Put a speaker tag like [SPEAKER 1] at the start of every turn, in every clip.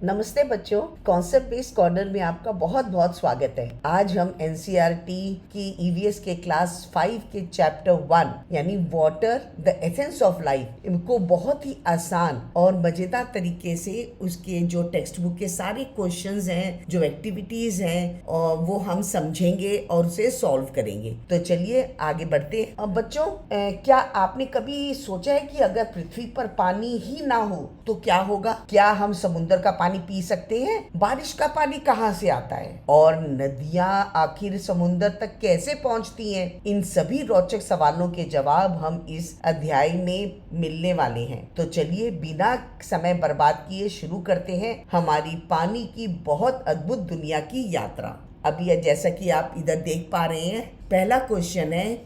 [SPEAKER 1] नमस्ते बच्चों, concept based corner में आपका बहुत बहुत स्वागत है। आज हम एनसीईआरटी की ईवीएस के क्लास 5 के चैप्टर 1 यानी water the essence of life इनको बहुत ही आसान और मजेदार तरीके से उसके जो टेक्स्ट बुक के सारे क्वेश्चंस हैं, जो एक्टिविटीज हैं, और वो हम समझेंगे और उसे सॉल्व करेंगे। तो चलिए आगे बढ़ते हैं। अब बच्चों, क्या आपने कभी सोचा है कि अगर पृथ्वी पर पानी ही ना हो तो क्या होगा? क्या हम समुद्र का पानी पी सकते हैं? बारिश का पानी कहाँ से आता है? और नदियाँ आखिर समुद्र तक कैसे पहुँचती हैं? इन सभी रोचक सवालों के जवाब हम इस अध्याय में मिलने वाले हैं। तो चलिए बिना समय बर्बाद किए शुरू करते हैं हमारी पानी की बहुत अद्भुत दुनिया की यात्रा। अभी जैसा कि आप इधर देख पा रहे हैं, पहला क्वेश्चन है,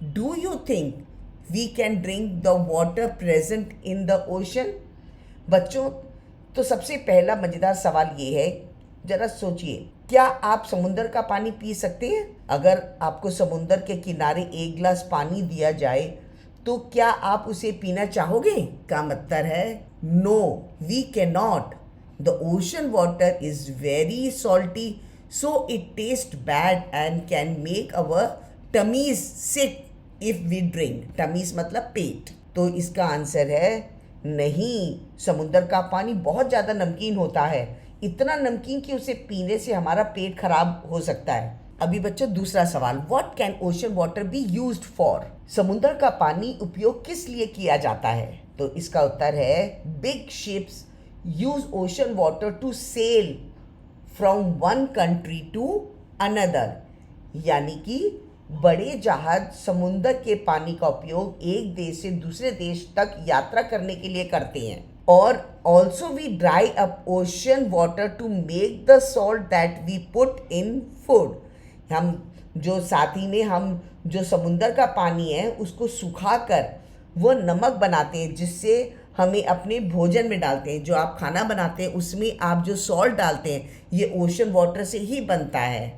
[SPEAKER 1] do you think we can drink the water present in the ocean? बच्चों, तो सबसे पहला मजेदार सवाल ये है, जरा सोचिए, क्या आप समुद्र का पानी पी सकते हैं? अगर आपको समुद्र के किनारे एक गिलास पानी दिया जाए तो क्या आप उसे पीना चाहोगे? का मतलब है no, we can not. The ocean water is very salty, so it taste bad and can make our tummies sick if we drink. Tummies मतलब पेट। तो इसका आंसर है नहीं, समुद्र का पानी बहुत ज़्यादा नमकीन होता है, इतना नमकीन कि उसे पीने से हमारा पेट खराब हो सकता है। अभी बच्चों दूसरा सवाल, what can ocean water be used for? समुद्र का पानी उपयोग किस लिए किया जाता है? तो इसका उत्तर है big ships use ocean water to sail from one country to another, यानी कि बड़े जहाज समुद्र के पानी का उपयोग एक देश से दूसरे देश तक यात्रा करने के लिए करते हैं। और also we dry up ocean water to make the salt that we put in food. हम जो साथ ही में हम जो समुद्र का पानी है उसको सुखाकर वो नमक बनाते हैं, जिससे हमें अपने भोजन में डालते हैं। जो आप खाना बनाते हैं उसमें आप जो सॉल्ट डालते हैं ये ओशन वाटर से ही बनता है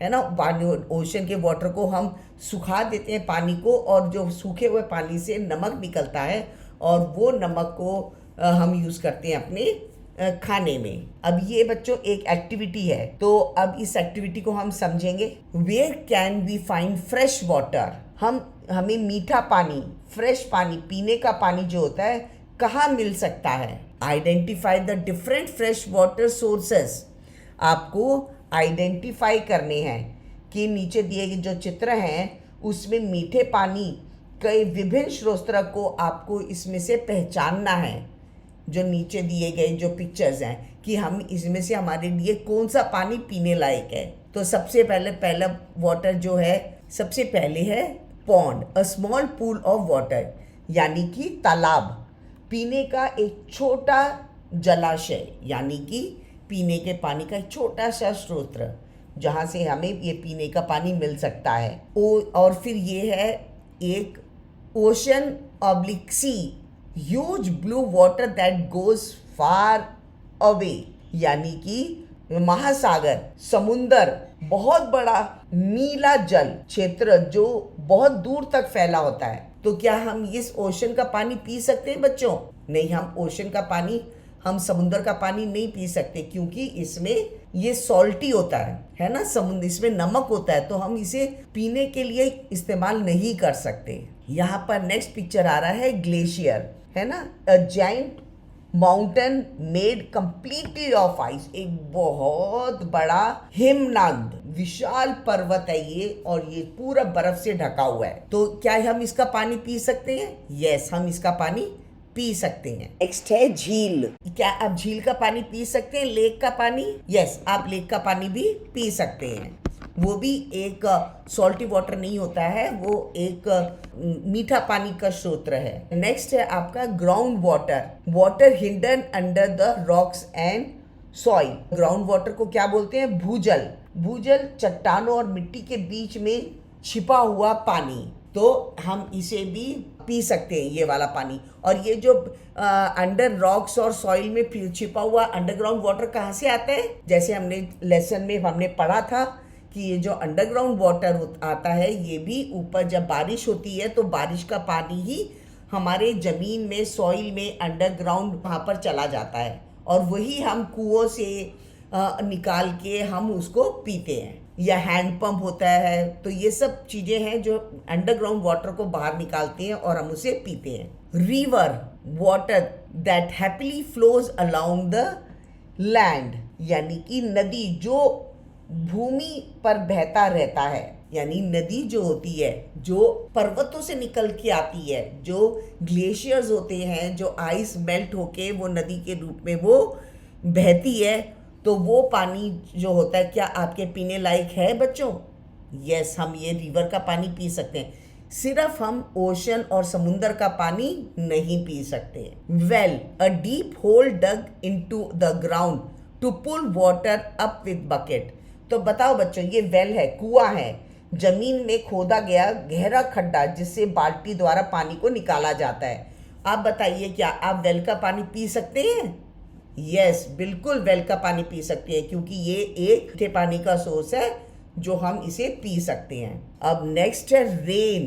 [SPEAKER 1] ना। पानी, ओशन के वाटर को हम सुखा देते हैं पानी को, और जो सूखे हुए पानी से नमक निकलता है और वो नमक को हम यूज़ करते हैं अपने खाने में। अब ये बच्चों एक एक्टिविटी है, तो अब इस एक्टिविटी को हम समझेंगे। Where can we find fresh water? हमें मीठा पानी, फ्रेश पानी, पीने का पानी जो होता है कहाँ मिल सकता है? Identify the different fresh water sources. आपको आइडेंटिफाई करने हैं कि नीचे दिए गए जो चित्र हैं उसमें मीठे पानी कई विभिन्न स्रोतों को आपको इसमें से पहचानना है। जो नीचे दिए गए जो पिक्चर्स हैं कि हम इसमें से हमारे लिए कौन सा पानी पीने लायक है। तो सबसे पहला वाटर जो है, सबसे पहले है pond, a small pool of water, यानी कि तालाब, पीने का एक छोटा जलाशय, यानी कि पीने के पानी का एक छोटा सा स्रोत जहाँ से हमें ये पीने का पानी मिल सकता है। और फिर ये है एक ocean oblique sea, huge blue water that goes far away, यानी कि महासागर, समुंदर, बहुत बड़ा नीला जल क्षेत्र जो बहुत दूर तक फैला होता है। तो क्या हम इस ओशन का पानी पी सकते हैं बच्चों? नहीं, हम ओशन का पानी, हम समुद्र का पानी नहीं पी सकते, क्योंकि इसमें ये सॉल्टी होता है ना, समुद्र, इसमें नमक होता है, तो हम इसे पीने के लिए इस्तेमाल नहीं कर सकते। यहाँ पर नेक्स्ट पिक्चर आ रहा है ग्लेशियर, है ना, a giant mountain made completely off ice, एक बहुत बड़ा हिमनद, विशाल पर्वत है ये, और ये पूरा बर्फ से ढका हुआ है। तो क्या हम इसका पानी पी सकते हैं? यस, हम इसका पानी पी सकते हैं। नेक्स्ट है झील। क्या आप झील का पानी पी सकते हैं? लेक का पानी? यस, आप लेक का पानी भी पी सकते हैं। वो भी एक सॉल्टी वाटर नहीं होता है, वो एक मीठा पानी का स्रोत है। नेक्स्ट है आपका ground water, water hidden under the rocks and soil. Ground water को क्या बोलते हैं? भूजल। भूजल चट्टानों और मिट्टी के बीच में छिपा हुआ पानी, तो हम इसे भी पी सकते हैं, ये वाला पानी। और ये जो अंडर रॉक्स और सॉइल में छिपा हुआ अंडरग्राउंड वाटर कहाँ से आता है? जैसे हमने लेसन में हमने पढ़ा था कि ये जो अंडरग्राउंड वाटर आता है ये भी ऊपर जब बारिश होती है तो बारिश का पानी ही हमारे ज़मीन में, सॉइल में, अंडरग्राउंड वहाँ पर चला जाता है और वही हम कुओं से निकाल के हम उसको पीते हैं, या हैंड पंप होता है। तो ये सब चीज़ें हैं जो अंडरग्राउंड वाटर को बाहर निकालते हैं और हम उसे पीते हैं। River water that happily flows along the land, यानी कि नदी जो भूमि पर बहता रहता है, यानी नदी जो होती है जो पर्वतों से निकल के आती है, जो ग्लेशियर्स होते हैं, जो आइस मेल्ट होके वो नदी के रूप में वो बहती है, तो वो पानी जो होता है क्या आपके पीने लायक है बच्चों? यस, हम ये रिवर का पानी पी सकते हैं, सिर्फ हम ओशन और समुंदर का पानी नहीं पी सकते। Well, a deep hole dug into the ground to pull water up with bucket. तो बताओ बच्चों, ये वेल है, कुआं है, जमीन में खोदा गया गहरा खड्डा जिससे बाल्टी द्वारा पानी को निकाला जाता है। आप बताइए, क्या आप वेल का पानी पी सकते हैं? यस, बिल्कुल वेल का पानी पी सकते हैं, क्योंकि ये एक मीठे पानी का सोर्स है जो हम इसे पी सकते हैं। अब नेक्स्ट है rain,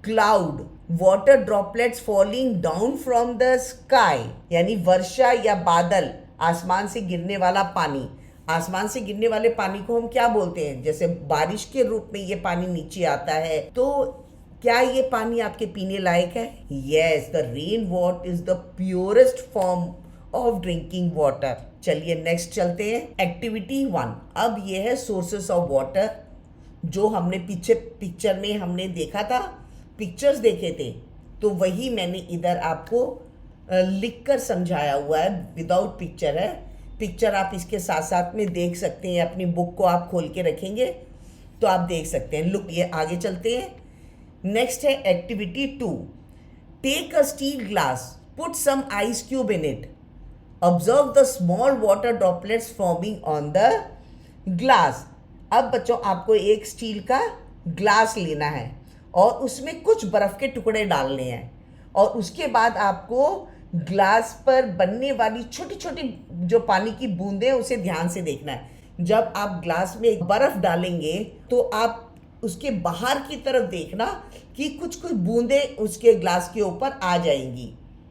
[SPEAKER 1] cloud, water droplets falling down from the sky, यानी वर्षा या बादल, आसमान से गिरने वाला पानी। आसमान से गिरने वाले पानी को हम क्या बोलते हैं? जैसे बारिश के रूप में ये पानी नीचे आता है, तो क्या ये पानी आपके पीने लायक है? Yes, the rain water is the purest form of drinking water. चलिए नेक्स्ट चलते हैं, एक्टिविटी 1। अब ये है सोर्सेस ऑफ वाटर, जो हमने पीछे पिक्चर में हमने देखा था, पिक्चर्स देखे थे, तो वही मैंने इधर आपको लिख कर समझाया हुआ है, विदाउट पिक्चर है। पिक्चर आप इसके साथ साथ में देख सकते हैं, अपनी बुक को आप खोल के रखेंगे तो आप देख सकते हैं। लुक, ये आगे चलते हैं। नेक्स्ट है activity 2। Take a steel glass, put some ice cube in it, observe the small water droplets forming on the glass. अब बच्चों, आपको एक स्टील का ग्लास लेना है और उसमें कुछ बर्फ़ के टुकड़े डालने हैं, और उसके बाद आपको ग्लास पर बनने वाली छोटी छोटी जो पानी की बूंदें उसे ध्यान से देखना है। जब आप ग्लास में बर्फ़ डालेंगे तो आप उसके बाहर की तरफ देखना कि कुछ कुछ बूंदें उसके ग्लास के ऊपर आ जाएंगी।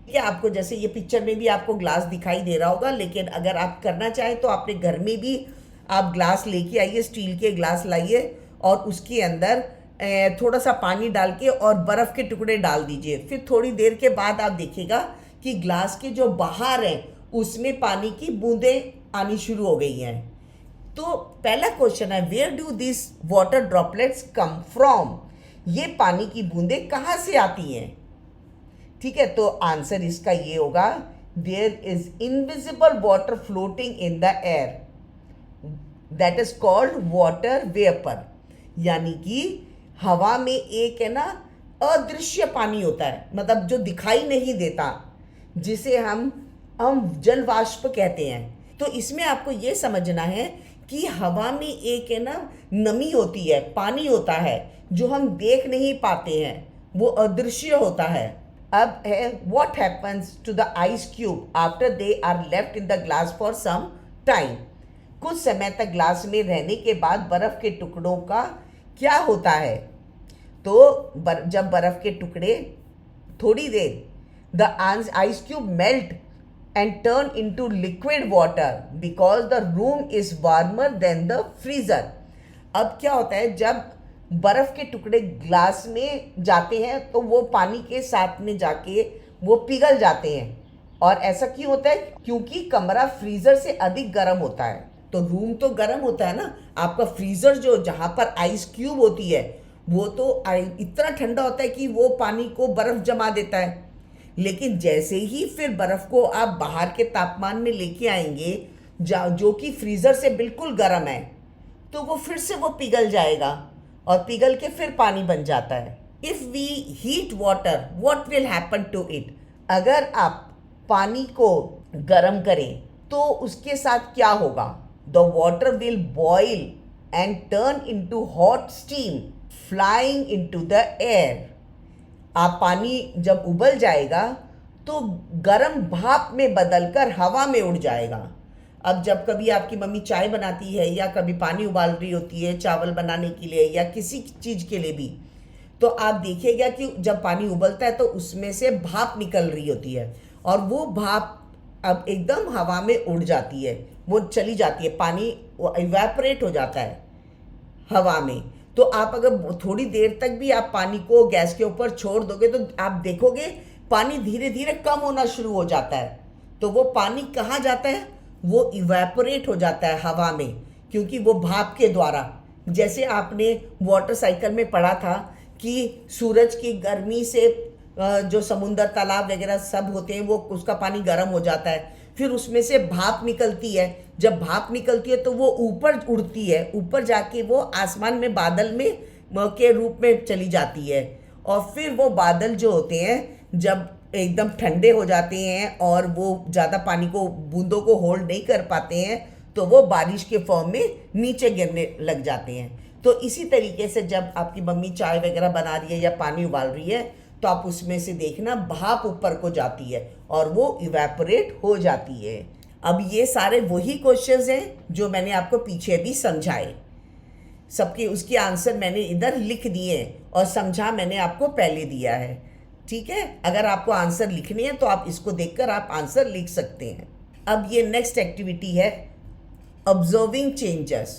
[SPEAKER 1] ठीक है, आपको जैसे ये पिक्चर में भी आपको ग्लास दिखाई दे रहा होगा, लेकिन अगर आप करना चाहें तो अपने घर में भी आप ग्लास लेके आइए, स्टील के ग्लास लाइए और उसके अंदर थोड़ा सा पानी डाल के और बर्फ़ के टुकड़े डाल दीजिए। फिर थोड़ी देर के बाद आप देखिएगा कि ग्लास के जो बाहर हैं उसमें पानी की बूंदें आनी शुरू हो गई हैं। तो पहला क्वेश्चन है, where do this water droplets come from? ये पानी की बूंदें कहाँ से आती हैं? ठीक है, तो आंसर इसका ये होगा, there is invisible water floating in the air, that is called water vapour. यानी कि हवा में एक है ना अदृश्य पानी होता है, मतलब जो दिखाई नहीं देता, जिसे हम जल वाष्प कहते हैं। तो इसमें आपको ये समझना है कि हवा में एक है ना नमी होती है, पानी होता है जो हम देख नहीं पाते हैं, वो अदृश्य होता है। अब है, what happens to the ice cube after they are left in the glass for some time? कुछ समय तक ग्लास में रहने के बाद बर्फ के टुकड़ों का क्या होता है? तो जब बर्फ के टुकड़े थोड़ी देर, the ice cube melt and turn into liquid water because the room is warmer than the freezer। अब क्या होता है, जब बर्फ के टुकड़े ग्लास में जाते हैं तो वो पानी के साथ में जाके वो पिघल जाते हैं। और ऐसा क्यों होता है? क्योंकि कमरा फ्रीजर से अधिक गर्म होता है। तो रूम तो गर्म होता है ना, आपका फ्रीजर जो जहाँ पर आइस क्यूब होती है वो तो इतना ठंडा होता है कि वो पानी को बर्फ जमा देता है। लेकिन जैसे ही फिर बर्फ को आप बाहर के तापमान में लेके आएंगे जो कि फ्रीजर से बिल्कुल गर्म है, तो वो फिर से वो पिघल जाएगा और पिघल के फिर पानी बन जाता है। If we heat water, what will happen to it? अगर आप पानी को गर्म करें तो उसके साथ क्या होगा? The water will boil and turn into hot steam flying into the air. आप पानी जब उबल जाएगा तो गर्म भाप में बदलकर हवा में उड़ जाएगा। अब जब कभी आपकी मम्मी चाय बनाती है या कभी पानी उबाल रही होती है चावल बनाने के लिए या किसी चीज़ के लिए भी, तो आप देखिएगा कि जब पानी उबलता है तो उसमें से भाप निकल रही होती है और वो भाप अब एकदम हवा में उड़ जाती है, वो चली जाती है, पानी इवेपोरेट हो जाता है हवा में। तो आप अगर थोड़ी देर तक भी आप पानी को गैस के ऊपर छोड़ दोगे तो आप देखोगे पानी धीरे धीरे कम होना शुरू हो जाता है। तो वो पानी कहाँ जाता है? वो इवेपोरेट हो जाता है हवा में, क्योंकि वो भाप के द्वारा, जैसे आपने वाटर साइकिल में पढ़ा था कि सूरज की गर्मी से जो समुंदर तालाब वगैरह सब होते हैं वो उसका पानी गर्म हो जाता है, फिर उसमें से भाप निकलती है। जब भाप निकलती है तो वो ऊपर उड़ती है, ऊपर जाके वो आसमान में बादल में के रूप में चली जाती है। और फिर वो बादल जो होते हैं जब एकदम ठंडे हो जाते हैं और वो ज़्यादा पानी को, बूंदों को होल्ड नहीं कर पाते हैं, तो वो बारिश के फॉर्म में नीचे गिरने लग जाते हैं। तो इसी तरीके से जब आपकी मम्मी चाय वगैरह बना रही है या पानी उबाल रही है तो आप उसमें से देखना भाप ऊपर को जाती है और वो इवेपोरेट हो जाती है। अब ये सारे वही क्वेश्चंस हैं जो मैंने आपको पीछे भी समझाए, सबके उसके आंसर मैंने इधर लिख दिए और समझा मैंने आपको पहले दिया है। ठीक है, अगर आपको आंसर लिखने हैं तो आप इसको देखकर आप आंसर लिख सकते हैं। अब ये नेक्स्ट एक्टिविटी है ऑब्जर्विंग चेंजेस।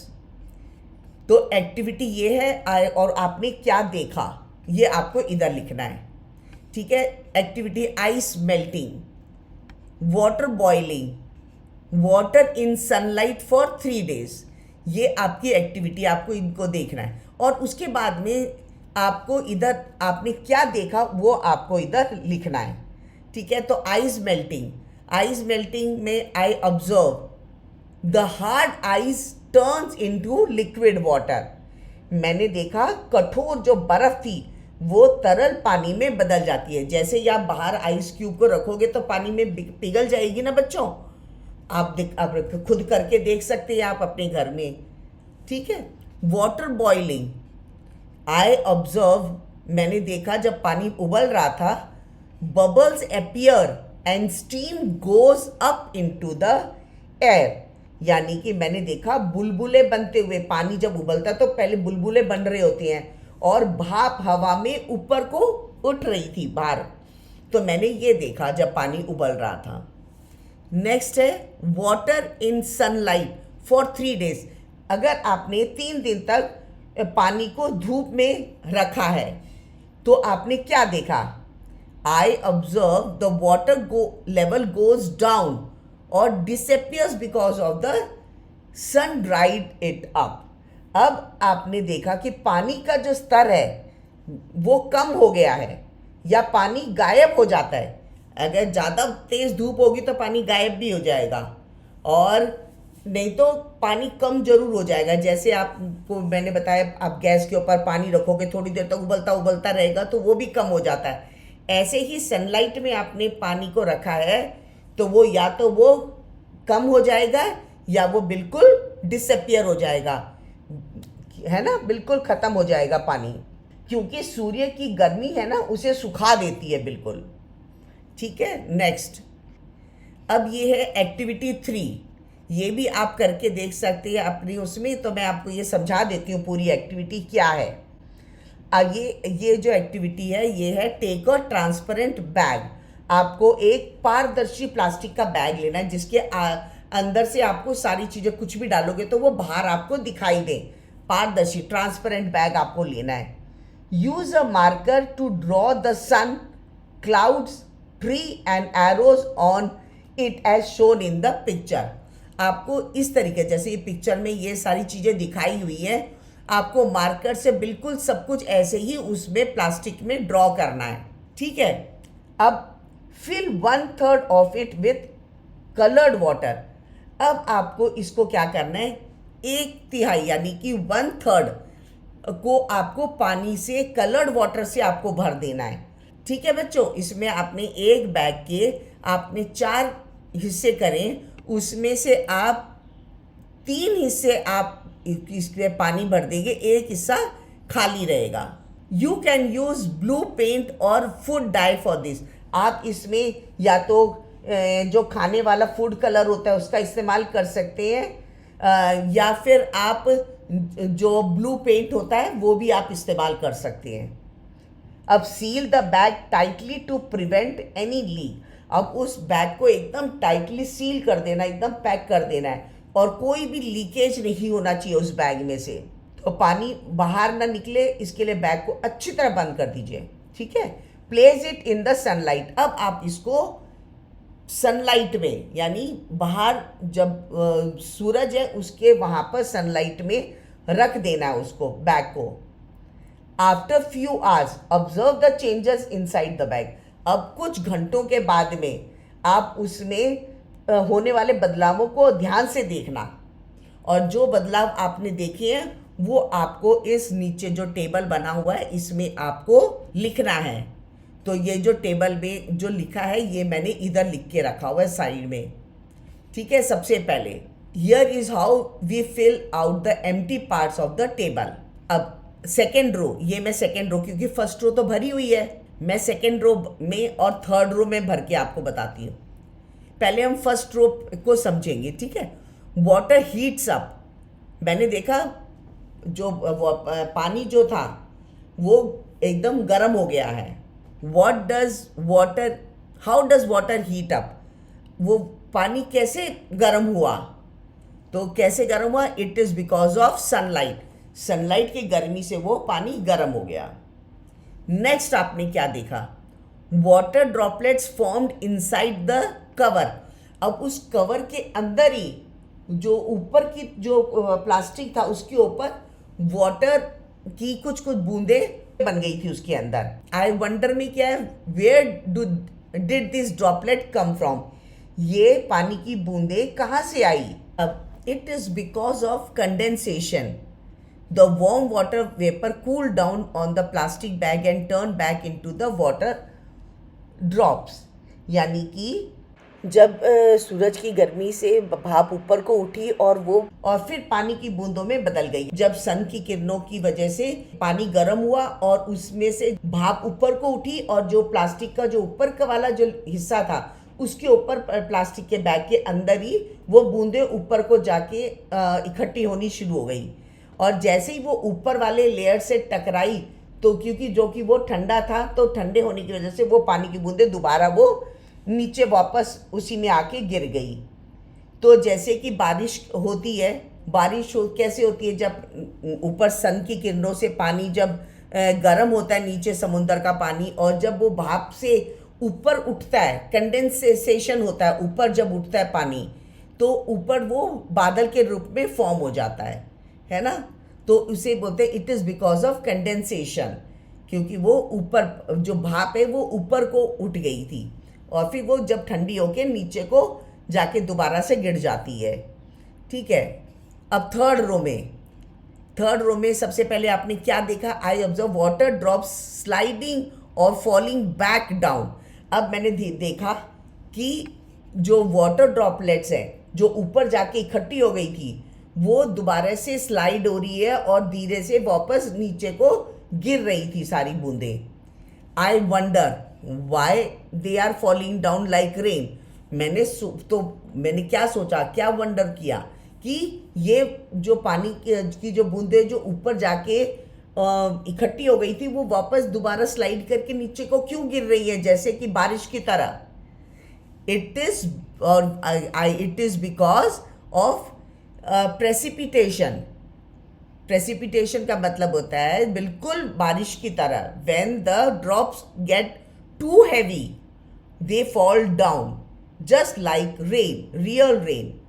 [SPEAKER 1] तो एक्टिविटी ये है और आपने क्या देखा ये आपको इधर लिखना है। ठीक है, activity ice melting, water boiling, water in sunlight for 3 days। ये आपकी एक्टिविटी, आपको इनको देखना है। और उसके बाद में आपको इधर आपने क्या देखा वो आपको इधर लिखना है। ठीक है, तो आइस मेल्टिंग में आई observe the hard ice turns into liquid water. मैंने देखा कठोर जो बर्फ थी वो तरल पानी में बदल जाती है। जैसे ही आप बाहर आइस क्यूब को रखोगे तो पानी में पिघल जाएगी ना बच्चों, आप खुद करके देख सकते हैं आप अपने घर में। ठीक है, वाटर बॉइलिंग, आई ऑब्जर्व, मैंने देखा जब पानी उबल रहा था, bubbles appear and steam goes up into the air. यानी कि मैंने देखा बुलबुले बनते हुए, पानी जब उबलता तो पहले बुलबुले बन रहे होते हैं और भाप हवा में ऊपर को उठ रही थी बाहर। तो मैंने ये देखा जब पानी उबल रहा था। नेक्स्ट है water in sunlight for 3 days। अगर आपने 3 दिन तक पानी को धूप में रखा है तो आपने क्या देखा? I observe the water level goes down और disappears because of the sun dried it up. अब आपने देखा कि पानी का जो स्तर है वो कम हो गया है या पानी गायब हो जाता है। अगर ज़्यादा तेज़ धूप होगी तो पानी गायब भी हो जाएगा और नहीं तो पानी कम जरूर हो जाएगा। जैसे आपको मैंने बताया, आप गैस के ऊपर पानी रखोगे थोड़ी देर तक उबलता उबलता रहेगा तो वो भी कम हो जाता है। ऐसे ही सनलाइट में आपने पानी को रखा है तो वो या तो वो कम हो जाएगा या वो बिल्कुल डिसअपियर हो जाएगा, है ना, बिल्कुल ख़त्म हो जाएगा पानी, क्योंकि सूर्य की गर्मी है ना उसे सुखा देती है बिल्कुल। ठीक है, नेक्स्ट, अब ये है एक्टिविटी 3। ये भी आप करके देख सकते हैं अपनी उसमें। तो मैं आपको ये समझा देती हूँ पूरी एक्टिविटी क्या है। ये जो एक्टिविटी है ये है टेक अ ट्रांसपेरेंट बैग। आपको एक पारदर्शी प्लास्टिक का बैग लेना है जिसके अंदर से आपको सारी चीज़ें, कुछ भी डालोगे तो वो बाहर आपको दिखाई दे। पारदर्शी ट्रांसपेरेंट बैग आपको लेना है। Use a marker to draw the sun, clouds, tree and arrows on it as shown in the picture. आपको इस तरीके, जैसे ये पिक्चर में ये सारी चीज़ें दिखाई हुई है, आपको मार्कर से बिल्कुल सब कुछ ऐसे ही उसमें प्लास्टिक में ड्रॉ करना है। ठीक है, अब fill 1/3 of it with coloured water. अब आपको इसको क्या करना है, 1/3 यानी कि 1/3 को आपको पानी से, कलर्ड वाटर से आपको भर देना है। ठीक है बच्चों, इसमें आपने एक बैग के आपने 4 हिस्से करें, उसमें से आप 3 हिस्से आप इसमें पानी भर देंगे, एक हिस्सा खाली रहेगा। You can use blue paint और फूड डाई फॉर दिस। आप इसमें या तो जो खाने वाला फूड कलर होता है उसका इस्तेमाल कर सकते हैं या फिर आप जो ब्लू पेंट होता है वो भी आप इस्तेमाल कर सकते हैं। अब seal the bag tightly to prevent any leak. अब उस बैग को एकदम टाइटली सील कर देना, एकदम पैक कर देना है, और कोई भी लीकेज नहीं होना चाहिए उस बैग में से, तो पानी बाहर ना निकले, इसके लिए बैग को अच्छी तरह बंद कर दीजिए। ठीक है। Place it in the sunlight. अब आप इसको सनलाइट में, यानी बाहर जब सूरज है उसके वहाँ पर सनलाइट में रख देना है उसको, बैग को। After few hours observe the changes inside the bag. अब कुछ घंटों के बाद में आप उसमें होने वाले बदलावों को ध्यान से देखना, और जो बदलाव आपने देखे हैं वो आपको इस नीचे जो टेबल बना हुआ है इसमें आपको लिखना है। तो ये जो टेबल में जो लिखा है ये मैंने इधर लिख के रखा हुआ है साइड में। ठीक है। सबसे पहले here is how we fill out the empty parts of the table. अब सेकेंड रो, ये मैं सेकेंड रो, क्योंकि फर्स्ट रो तो भरी हुई है, मैं सेकेंड रो में और थर्ड रो में भर के आपको बताती हूँ। पहले हम फर्स्ट रो को समझेंगे। ठीक है। Water heats up. मैंने देखा जो पानी जो था वो एकदम गर्म हो गया है। How does water heat up. वो पानी कैसे गर्म हुआ, तो कैसे गर्म हुआ? It is because of sunlight. Sunlight की गर्मी से वो पानी गर्म हो गया। नेक्स्ट आपने क्या देखा? Water droplets formed inside the cover. अब उस कवर के अंदर ही जो ऊपर की जो प्लास्टिक था उसके ऊपर वाटर की कुछ कुछ बूंदे बन गई थी उसके अंदर। आई वंडर में क्या है, where did this droplet come from. ये पानी की बूंदे कहाँ से आई? अब it is because of condensation. The warm water vapour cool down on the plastic bag and turn back into the water drops. यानी कि जब सूरज की गर्मी से भाप ऊपर को उठी और फिर पानी की बूंदों में बदल गई। जब सन की किरणों की वजह से पानी गर्म हुआ और उसमें से भाप ऊपर को उठी, और जो प्लास्टिक का जो ऊपर का वाला जो हिस्सा था उसके ऊपर प्लास्टिक के बैग के अंदर ही वो बूंदें ऊपर को जाके इकट्ठी होनी शुरू हो गई। और जैसे ही वो ऊपर वाले लेयर से टकराई, तो क्योंकि जो कि वो ठंडा था, तो ठंडे होने की वजह से वो पानी की बूंदें दोबारा वो नीचे वापस उसी में आके गिर गई। तो जैसे कि बारिश होती है, कैसे होती है? जब ऊपर सन की किरणों से पानी जब गर्म होता है, नीचे समुद्र का पानी, और जब वो भाप से ऊपर उठता है, कंडेंसेशन होता है, ऊपर जब उठता है पानी, तो ऊपर वो बादल के रूप में फॉर्म हो जाता है ना? तो उसे बोलते हैं it is because of condensation, क्योंकि वो ऊपर जो भाप है वो ऊपर को उठ गई थी, और फिर वो जब ठंडी होके नीचे को जाके दोबारा से गिर जाती है। ठीक है। अब थर्ड रो में सबसे पहले आपने क्या देखा? I observe water drops sliding और फॉलिंग बैक डाउन। अब मैंने देखा कि जो वाटर ड्रॉपलेट्स हैं जो ऊपर जाके इकट्ठी हो गई थी, वो दोबारा से स्लाइड हो रही है और धीरे से वापस नीचे को गिर रही थी सारी बूंदें। I wonder why they are falling down like rain. मैंने क्या सोचा, क्या वंडर किया कि ये जो पानी की जो बूंदें जो ऊपर जाके इकट्ठी हो गई थी, वो वापस दोबारा स्लाइड करके नीचे को क्यों गिर रही है, जैसे कि बारिश की तरह। It is because of precipitation. Precipitation का मतलब होता है बिल्कुल बारिश की तरह। When the drops get too heavy they fall down just like rain, real rain,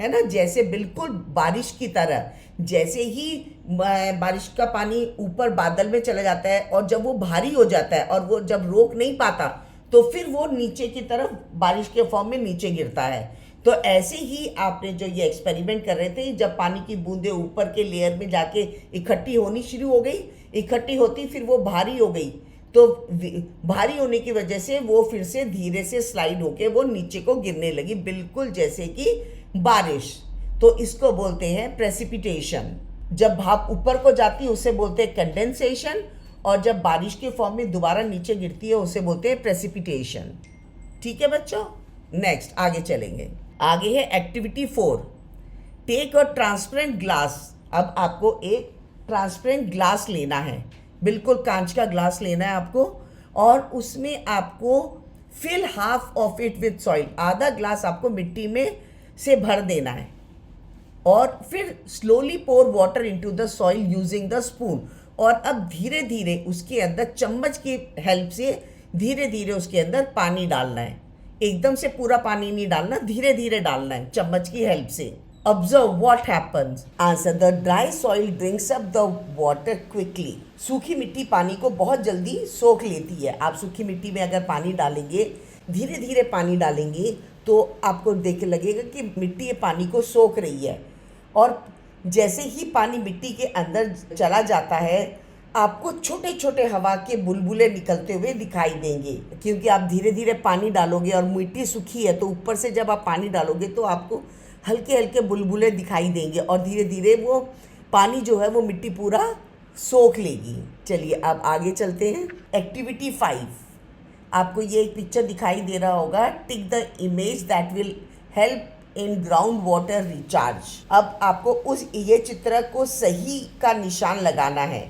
[SPEAKER 1] है ना? जैसे बिल्कुल बारिश की तरह। जैसे ही बारिश का पानी ऊपर बादल में चला जाता है और जब वो भारी हो जाता है और वो जब रोक नहीं पाता, तो फिर वो नीचे की तरफ बारिश के फॉर्म में नीचे गिरता है। तो ऐसे ही आपने जो ये एक्सपेरिमेंट कर रहे थे, जब पानी की बूंदें ऊपर के लेयर में जाके इकट्ठी होनी शुरू हो गई, इकट्ठी होती फिर वो भारी हो गई, तो भारी होने की वजह से वो फिर से धीरे से स्लाइड होके वो नीचे को गिरने लगी, बिल्कुल जैसे कि बारिश। तो इसको बोलते हैं प्रेसिपिटेशन। जब भाप ऊपर को जाती है उसे बोलते हैं कंडेंसेशन, और जब बारिश के फॉर्म में दोबारा नीचे गिरती है उसे बोलते हैं प्रेसिपिटेशन। ठीक है बच्चों, नेक्स्ट आगे चलेंगे। आगे है activity 4, take a transparent glass. अब आपको एक ट्रांसपेरेंट ग्लास लेना है, बिल्कुल कांच का ग्लास लेना है आपको, और उसमें आपको fill half of it with soil, आधा ग्लास आपको मिट्टी में से भर देना है और फिर slowly pour water into the soil using the spoon. और अब धीरे धीरे उसके अंदर चम्मच की हेल्प से धीरे धीरे उसके अंदर पानी डालना है। एकदम से पूरा पानी नहीं डालना, धीरे धीरे डालना है चम्मच की हेल्प से। Observe what happens. Answer, the dry soil drinks up the water quickly. सूखी मिट्टी पानी को बहुत जल्दी सोख लेती है। आप सूखी मिट्टी में अगर पानी डालेंगे, धीरे धीरे पानी डालेंगे, तो आपको देख लगेगा कि मिट्टी ये पानी को सोख रही है। और जैसे ही पानी मिट्टी के अंदर चला जाता है, आपको छोटे छोटे हवा के बुलबुले निकलते हुए दिखाई देंगे, क्योंकि आप धीरे धीरे पानी डालोगे और मिट्टी सूखी है, तो ऊपर से जब आप पानी डालोगे तो आपको हल्के हल्के बुलबुले दिखाई देंगे और धीरे धीरे वो पानी जो है वो मिट्टी पूरा सोख लेगी। चलिए अब आगे चलते हैं। एक्टिविटी 5, आपको ये एक पिक्चर दिखाई दे रहा होगा। Tick the image that will help in ground water recharge. अब आपको ये चित्र को सही का निशान लगाना है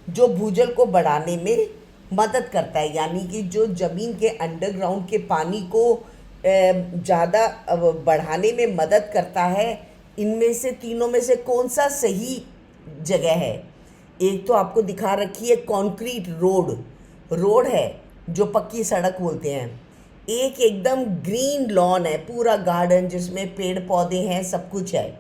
[SPEAKER 1] जो भूजल को बढ़ाने में मदद करता है, यानी कि जो ज़मीन के अंडरग्राउंड के पानी को ज़्यादा बढ़ाने में मदद करता है। इनमें से तीनों में से कौन सा सही जगह है? एक तो आपको दिखा रखी है कंक्रीट रोड है जो पक्की सड़क बोलते हैं। एक एकदम ग्रीन लॉन है, पूरा गार्डन जिसमें पेड़ पौधे हैं, सब कुछ है।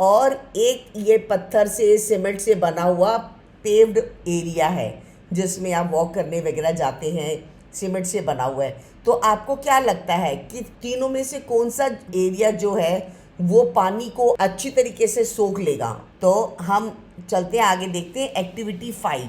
[SPEAKER 1] और एक ये पत्थर से सीमेंट से बना हुआ पेव्ड एरिया है जिसमें आप वॉक करने वगैरह जाते हैं, सीमेंट से बना हुआ है। तो आपको क्या लगता है कि तीनों में से कौन सा एरिया जो है वो पानी को अच्छी तरीके से सोख लेगा? तो हम चलते हैं आगे, देखते हैं एक्टिविटी 5,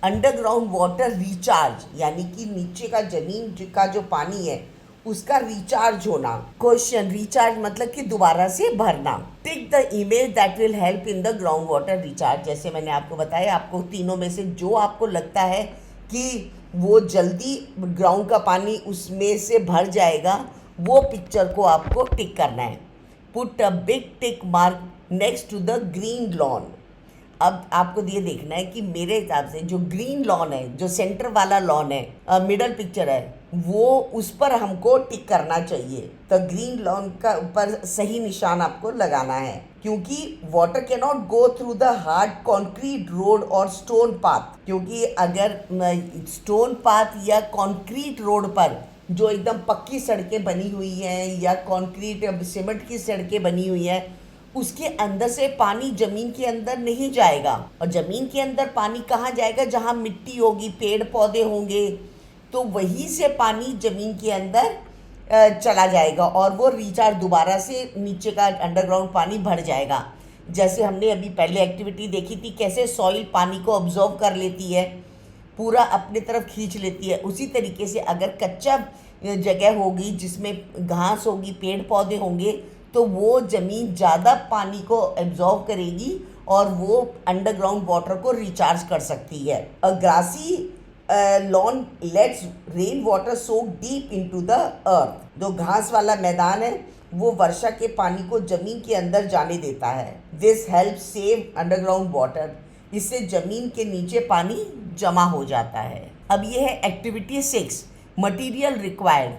[SPEAKER 1] अंडरग्राउंड वाटर रिचार्ज, यानी कि नीचे का जमीन का जो पानी है उसका रिचार्ज होना। क्वेश्चन, रिचार्ज मतलब कि दोबारा से भरना। Tick the image that will help in the ground water recharge. जैसे मैंने आपको बताया, आपको तीनों में से जो आपको लगता है कि वो जल्दी ग्राउंड का पानी उसमें से भर जाएगा, वो पिक्चर को आपको टिक करना है। Put a big tick mark next to the green lawn. अब आपको ये देखना है कि मेरे हिसाब से जो ग्रीन लॉन है, जो सेंटर वाला लॉन है, मिडल पिक्चर है, वो उस पर हमको टिक करना चाहिए। तो ग्रीन लॉन का ऊपर सही निशान आपको लगाना है, क्योंकि water can not go through the hard concrete road और स्टोन पाथ। क्योंकि अगर स्टोन पाथ या कॉन्क्रीट रोड पर जो एकदम पक्की सड़कें बनी हुई हैं या कॉन्क्रीट या सीमेंट की सड़कें बनी हुई हैं, उसके अंदर से पानी जमीन के अंदर नहीं जाएगा। और जमीन के अंदर पानी कहाँ जाएगा? जहाँ मिट्टी होगी, पेड़ पौधे होंगे, तो वहीं से पानी जमीन के अंदर चला जाएगा और वो रिचार्ज दोबारा से नीचे का अंडरग्राउंड पानी भर जाएगा। जैसे हमने अभी पहले एक्टिविटी देखी थी, कैसे सॉइल पानी को ऑब्जॉर्व कर लेती है, पूरा अपने तरफ खींच लेती है। उसी तरीके से अगर कच्चा जगह होगी जिसमें घास होगी, पेड़ पौधे होंगे, तो वो ज़मीन ज़्यादा पानी को एब्जॉर्व करेगी और वो अंडरग्राउंड वाटर को रिचार्ज कर सकती है। A grassy lawn lets rain water soak deep into the earth. जो घास वाला मैदान है वो वर्षा के पानी को ज़मीन के अंदर जाने देता है। This help save underground water. इससे ज़मीन के नीचे पानी जमा हो जाता है। अब ये है activity 6, material required,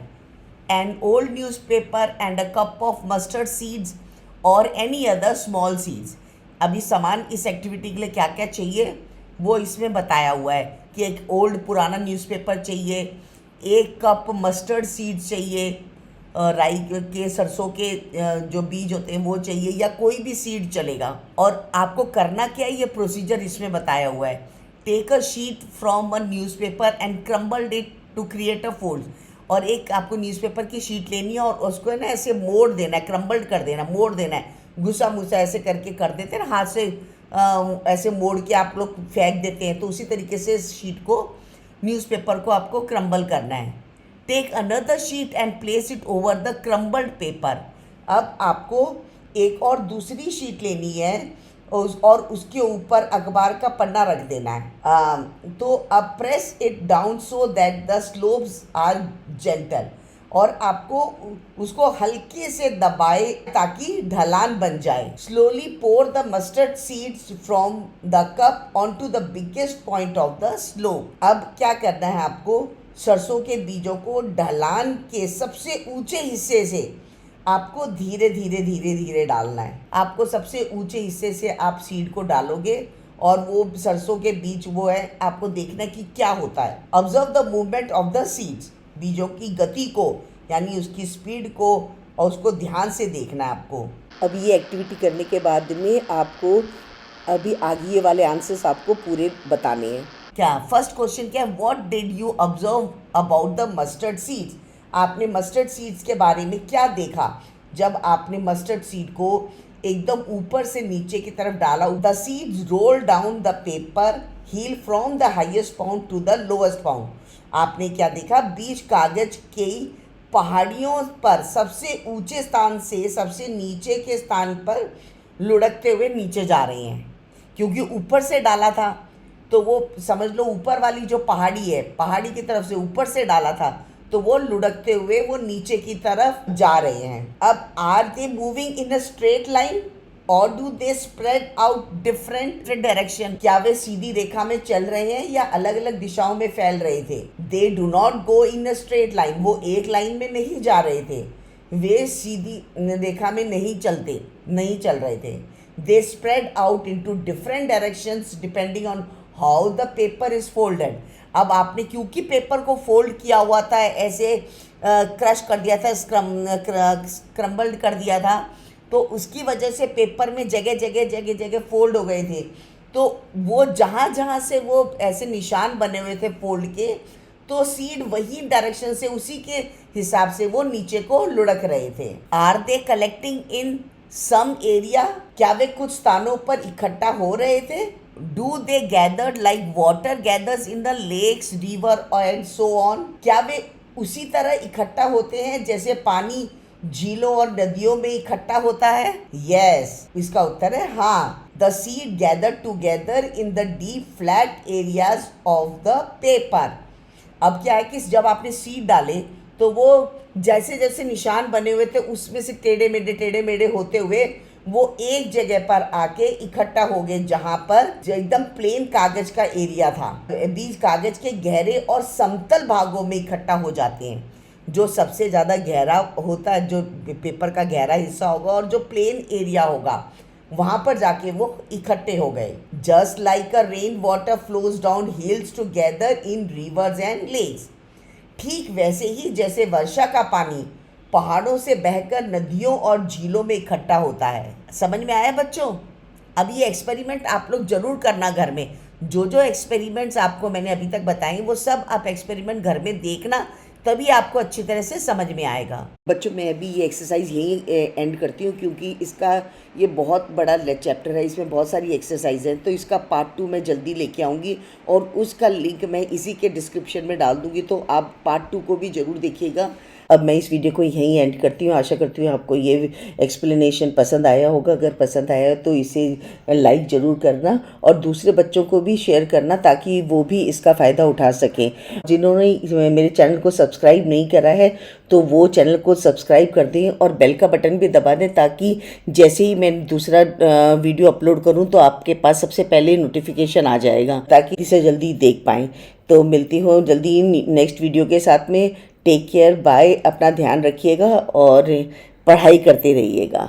[SPEAKER 1] an old newspaper and a cup of mustard seeds or any other small seeds। अभी सामान इस एक्टिविटी के लिए क्या क्या चाहिए वो इसमें बताया हुआ है कि एक ओल्ड पुराना न्यूज़पेपर चाहिए, एक कप मस्टर्ड सीड्स चाहिए, राई के सरसों के जो बीज होते हैं वो चाहिए, या कोई भी सीड चलेगा। और आपको करना क्या है, ये प्रोसीजर इसमें बताया हुआ है। Take a sheet from a newspaper and crumbled it to create a fold. और एक आपको न्यूज़पेपर की शीट लेनी है और उसको है ना ऐसे मोड़ देना है, क्रम्बल्ड कर देना, मोड़ देना है, घुसा मुसा ऐसे करके कर देते हैं ना, हाथ से ऐसे मोड़ के आप लोग फेंक देते हैं। तो उसी तरीके से शीट को, न्यूज़पेपर को आपको क्रम्बल करना है। Take another sheet and place it over the crumbled paper. अब आपको एक और दूसरी शीट लेनी है और उसके ऊपर अखबार का पन्ना रख देना है। तो अब press it down so that the slopes are gentle. और आपको उसको हल्के से दबाए ताकि ढलान बन जाए। Slowly pour the mustard seeds from the cup on to the biggest point of the slope. अब क्या करना है आपको, सरसों के बीजों को ढलान के सबसे ऊंचे हिस्से से आपको धीरे धीरे धीरे धीरे डालना है। आपको सबसे ऊंचे हिस्से से आप सीड को डालोगे और वो सरसों के बीज वो है, आपको देखना है कि क्या होता है। Observe the movement of the seeds, बीजों की गति को यानी उसकी स्पीड को, और उसको ध्यान से देखना है आपको। अब ये एक्टिविटी करने के बाद में आपको अभी आगे ये वाले आंसर्स आपको पूरे बताने हैं। क्या फर्स्ट क्वेश्चन क्या है, what did you observe about the mustard seeds. आपने मस्टर्ड सीड्स के बारे में क्या देखा जब आपने मस्टर्ड सीड को एकदम ऊपर से नीचे की तरफ डाला। The seeds roll down the paper hill from the highest pound to the lowest pound. आपने क्या देखा, बीज कागज के पहाड़ियों पर सबसे ऊंचे स्थान से सबसे नीचे के स्थान पर लुढ़कते हुए नीचे जा रहे हैं। क्योंकि ऊपर से डाला था तो वो समझ लो ऊपर वाली जो पहाड़ी है, पहाड़ी की तरफ से ऊपर से डाला था तो वो लुढ़कते हुए वो नीचे की तरफ जा रहे हैं। अब are they moving in a straight line और do they spread out different direction. क्या वे सीधी रेखा में चल रहे हैं या अलग अलग दिशाओं में फैल रहे थे। They do not go in a straight line, वो एक लाइन में नहीं जा रहे थे, वे सीधी रेखा में नहीं चल रहे थे। दे spread out into different directions depending on how the paper is folded. अब आपने क्योंकि पेपर को फोल्ड किया हुआ था, ऐसे क्रश कर दिया था, स्क्रम्बल्ड कर दिया था, तो उसकी वजह से पेपर में जगह फोल्ड हो गए थे। तो वो जहाँ से वो ऐसे निशान बने हुए थे फोल्ड के, तो सीड वही डायरेक्शन से उसी के हिसाब से वो नीचे को लुढ़क रहे थे। Are they collecting in some area, क्या वे कुछ स्थानों पर इकट्ठा हो रहे थे। Do they gathered like water gathers in the lakes river and so on, क्या वे उसी तरह इकट्ठा होते हैं जैसे पानी झीलों और नदियों में इकट्ठा होता है। यस, इसका उत्तर है हाँ। The seed gather together in the deep flat areas of the paper. अब क्या है कि जब आपने सीड डाले तो वो जैसे जैसे निशान बने हुए थे उसमें से टेढ़े मेढ़े होते हुए वो एक जगह पर आके इकट्ठा हो गए, जहाँ पर जो एकदम प्लेन कागज का एरिया था। बीज कागज के गहरे और समतल भागों में इकट्ठा हो जाते हैं। जो सबसे ज़्यादा गहरा होता है, जो पेपर का गहरा हिस्सा होगा और जो प्लेन एरिया होगा, वहाँ पर जाके वो इकट्ठे हो गए। Just like a rain water flows down hills together in rivers and lakes. ठीक वैसे ही जैसे वर्षा का पानी पहाड़ों से बहकर नदियों और झीलों में इकट्ठा होता है। समझ में आया बच्चों। अब ये एक्सपेरिमेंट आप लोग जरूर करना घर में। जो एक्सपेरिमेंट्स आपको मैंने अभी तक बताए वो सब आप एक्सपेरिमेंट घर में देखना, तभी आपको अच्छी तरह से समझ में आएगा। बच्चों मैं अभी ये एक्सरसाइज यहीं एंड करती हूँ, क्योंकि इसका ये बहुत बड़ा चैप्टर है, इसमें बहुत सारी एक्सरसाइज है, तो इसका पार्ट 2 मैं जल्दी लेके आऊँगी और उसका लिंक मैं इसी के डिस्क्रिप्शन में डाल दूँगी, तो आप पार्ट 2 को भी ज़रूर देखिएगा। अब मैं इस वीडियो को यहीं एंड करती हूँ। आशा करती हूँ आपको ये एक्सप्लेनेशन पसंद आया होगा। अगर पसंद आया तो इसे लाइक ज़रूर करना और दूसरे बच्चों को भी शेयर करना, ताकि वो भी इसका फ़ायदा उठा सकें। जिन्होंने मेरे चैनल को सब्सक्राइब नहीं करा है तो वो चैनल को सब्सक्राइब कर दें और बेल का बटन भी दबा दें, ताकि जैसे ही मैं दूसरा वीडियो अपलोड करूँ तो आपके पास सबसे पहले नोटिफिकेशन आ जाएगा, ताकि इसे जल्दी देख पाएँ। तो मिलती हूँ जल्दी नेक्स्ट वीडियो के साथ में। टेक केयर, बाय, अपना ध्यान रखिएगा और पढ़ाई करते रहिएगा।